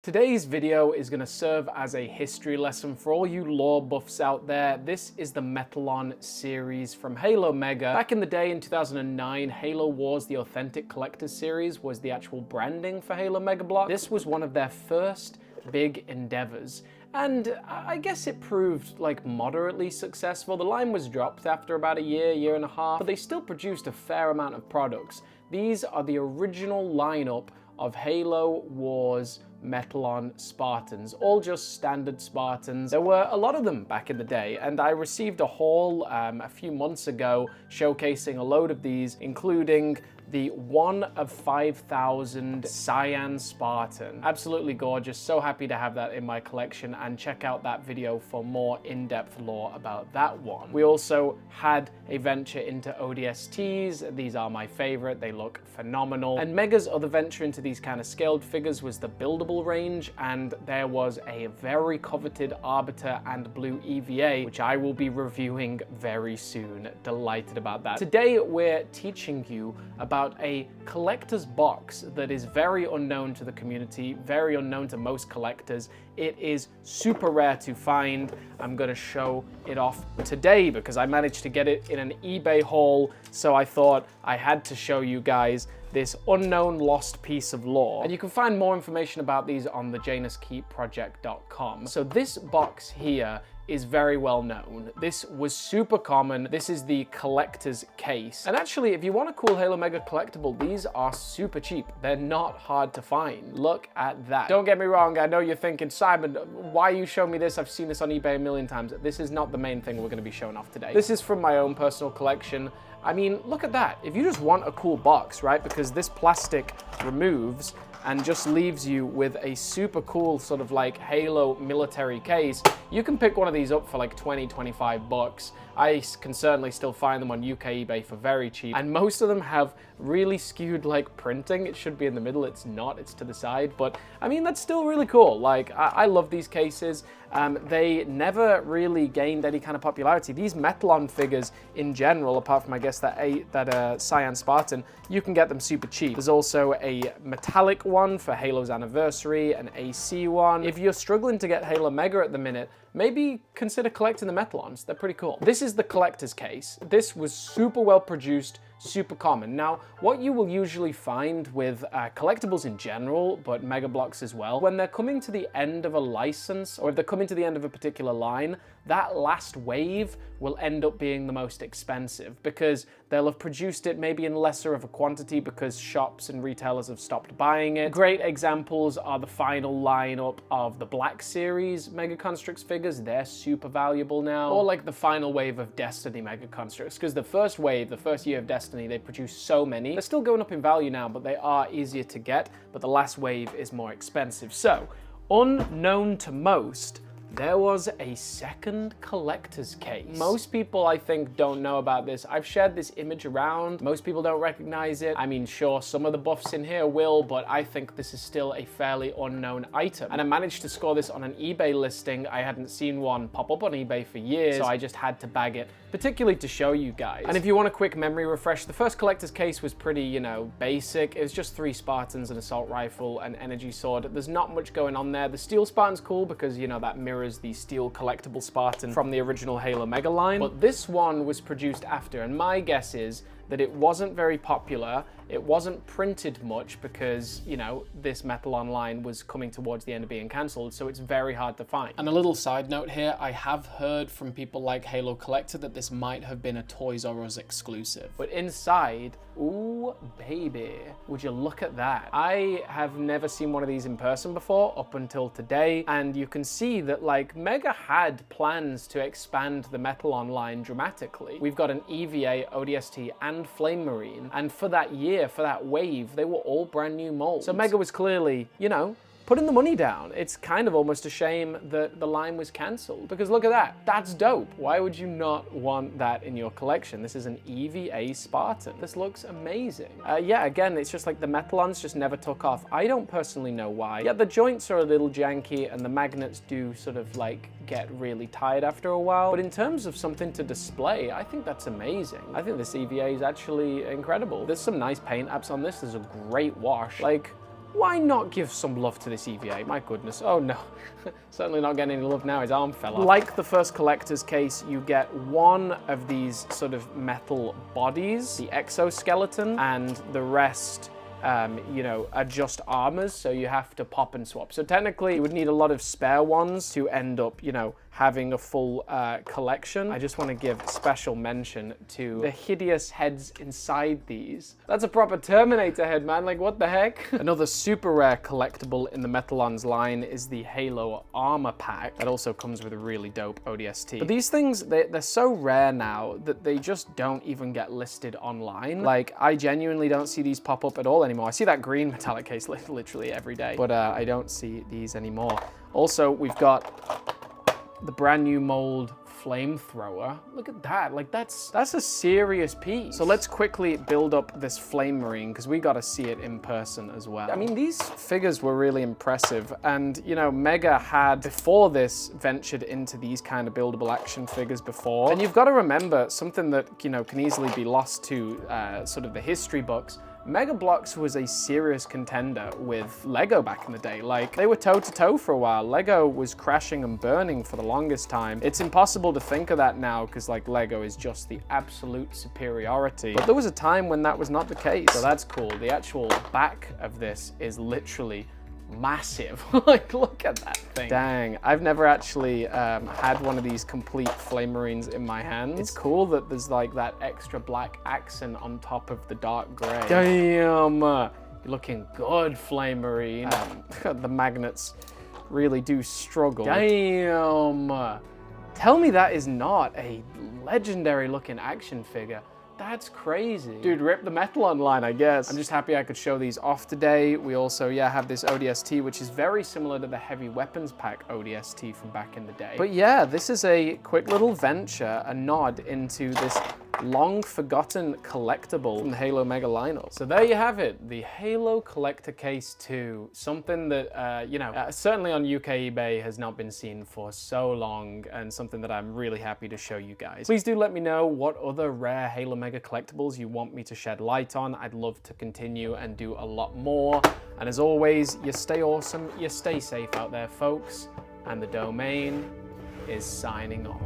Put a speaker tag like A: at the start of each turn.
A: Today's video is going to serve as a history lesson for all you lore buffs out there. This is the Metalon series from Halo Mega. Back in the day in 2009, Halo Wars, the Authentic Collectors series, was the actual branding for Halo Mega Bloks. This was one of their first big endeavors. And I guess it proved like moderately successful. The line was dropped after about a year and a half, but they still produced a fair amount of products. These are the original lineup of Halo Wars Metalon Spartans, all just standard Spartans. There were a lot of them back in the day, and I received a haul a few months ago showcasing a load of these, including the 1 of 5,000 Cyan Spartan. Absolutely gorgeous, so happy to have that in my collection, and check out that video for more in-depth lore about that one. We also had a venture into ODSTs. These are my favorite, they look phenomenal. And Mega's other venture into these kind of scaled figures was the buildable range, and there was a very coveted Arbiter and Blue EVA, which I will be reviewing very soon. Delighted about that. Today we're teaching you about a collector's box that is very unknown to the community, very unknown to most collectors. It is super rare to find. I'm gonna show it off today because I managed to get it in an eBay haul, so I thought I had to show you guys this unknown lost piece of lore. And you can find more information about these on the JanusKeyProject.com. So this box here is very well known. This was super common. This is the collector's case. And actually, if you want a cool Halo Mega collectible, these are super cheap. They're not hard to find. Look at that. Don't get me wrong, I know you're thinking, Simon, why you show me this? I've seen this on eBay a million times. This is not the main thing we're gonna be showing off today. This is from my own personal collection. I mean, look at that. If you just want a cool box, right? Because this plastic removes and just leaves you with a super cool sort of like Halo military case, you can pick one of these up for like 20, 25 bucks. I can certainly still find them on UK eBay for very cheap. And most of them have really skewed like printing. It should be in the middle, it's not, it's to the side. But I mean, that's still really cool. Like, I love these cases. They never really gained any kind of popularity. These Metalon figures in general, apart from I guess that Cyan Spartan, you can get them super cheap. There's also a metallic one for Halo's anniversary, an AC one. If you're struggling to get Halo Mega at the minute, maybe consider collecting the Metalons. They're pretty cool. This is the collector's case. This was super well produced, super common. Now, what you will usually find with collectibles in general, but Mega Bloks as well, when they're coming to the end of a license, or if they're coming to the end of a particular line, that last wave will end up being the most expensive because they'll have produced it maybe in lesser of a quantity because shops and retailers have stopped buying it. Great examples are the final lineup of the Black Series Mega Construx figures. They're super valuable now. Or like the final wave of Destiny Mega Construx, because the first wave, the first year of Destiny, they produced so many. They're still going up in value now, but they are easier to get, but the last wave is more expensive. So, unknown to most, there was a second collector's case. Most people, I think, don't know about this. I've shared this image around. Most people don't recognize it. I mean, sure, some of the buffs in here will, but I think this is still a fairly unknown item. And I managed to score this on an eBay listing. I hadn't seen one pop up on eBay for years, so I just had to bag it, particularly to show you guys. And if you want a quick memory refresh, the first collector's case was pretty, you know, basic. It was just 3 Spartans, an assault rifle, an energy sword. There's not much going on there. The steel Spartan's cool because, you know, that mirrors the steel collectible Spartan from the original Halo Mega line. But this one was produced after, and my guess is that it wasn't very popular. It wasn't printed much because, you know, this Metalon line was coming towards the end of being cancelled, so it's very hard to find. And a little side note here, I have heard from people like Halo Collector that this might have been a Toys R Us exclusive. But inside, ooh, baby, would you look at that? I have never seen one of these in person before up until today, and you can see that like Mega had plans to expand the Metalon line dramatically. We've got an EVA, ODST, and Flame Marine, and for that year, for that wave, they were all brand new molds. So Mega was clearly, you know, putting the money down. It's kind of almost a shame that the line was cancelled, because look at that. That's dope. Why would you not want that in your collection? This is an EVA Spartan. This looks amazing. Yeah, again, it's just like the Metalons just never took off. I don't personally know why. Yeah, the joints are a little janky and the magnets do sort of like get really tired after a while. But in terms of something to display, I think that's amazing. I think this EVA is actually incredible. There's some nice paint apps on this. There's a great wash. Like, why not give some love to this EVA? My goodness. Oh no, certainly not getting any love now. His arm fell off. Like the first collector's case, you get one of these sort of metal bodies, the exoskeleton, and the rest you know, are just armors, so you have to pop and swap. So technically, you would need a lot of spare ones to end up, you know, having a full collection. I just want to give special mention to the hideous heads inside these. That's a proper Terminator head, man. Like, what the heck? Another super rare collectible in the Metalons line is the Halo Armor Pack. That also comes with a really dope ODST. But these things, they're so rare now that they just don't even get listed online. Like, I genuinely don't see these pop up at all anymore. I see that green metallic case literally every day, but I don't see these anymore. Also, we've got the brand new mold flamethrower. Look at that, like that's a serious piece. So let's quickly build up this flame marine because we got to see it in person as well. I mean, these figures were really impressive, and you know, Mega had before this ventured into these kind of buildable action figures before. And you've got to remember something that, you know, can easily be lost to sort of the history books. Mega Bloks was a serious contender with Lego back in the day. Like, they were toe-to-toe for a while. Lego was crashing and burning for the longest time. It's impossible to think of that now because, like, Lego is just the absolute superiority. But there was a time when that was not the case. So that's cool. The actual back of this is literally massive. Like, look at that thing. Dang, I've never actually had one of these complete flame marines in my hands. It's cool that there's like that extra black accent on top of the dark gray. Damn, you're looking good, flame marine. The magnets really do struggle. Damn, tell me that is not a legendary looking action figure. That's crazy. Dude, rip the Metalon line, I guess. I'm just happy I could show these off today. We also, yeah, have this ODST, which is very similar to the Heavy Weapons Pack ODST from back in the day. But yeah, this is a quick little venture, a nod into this long forgotten collectible from the Halo Mega lineup. So there you have it, the Halo Collector Case 2. Something that, you know, certainly on UK eBay has not been seen for so long, and something that I'm really happy to show you guys. Please do let me know what other rare Halo Mega collectibles you want me to shed light on. I'd love to continue and do a lot more. And as always, you stay awesome, you stay safe out there, folks, and the domain is signing off.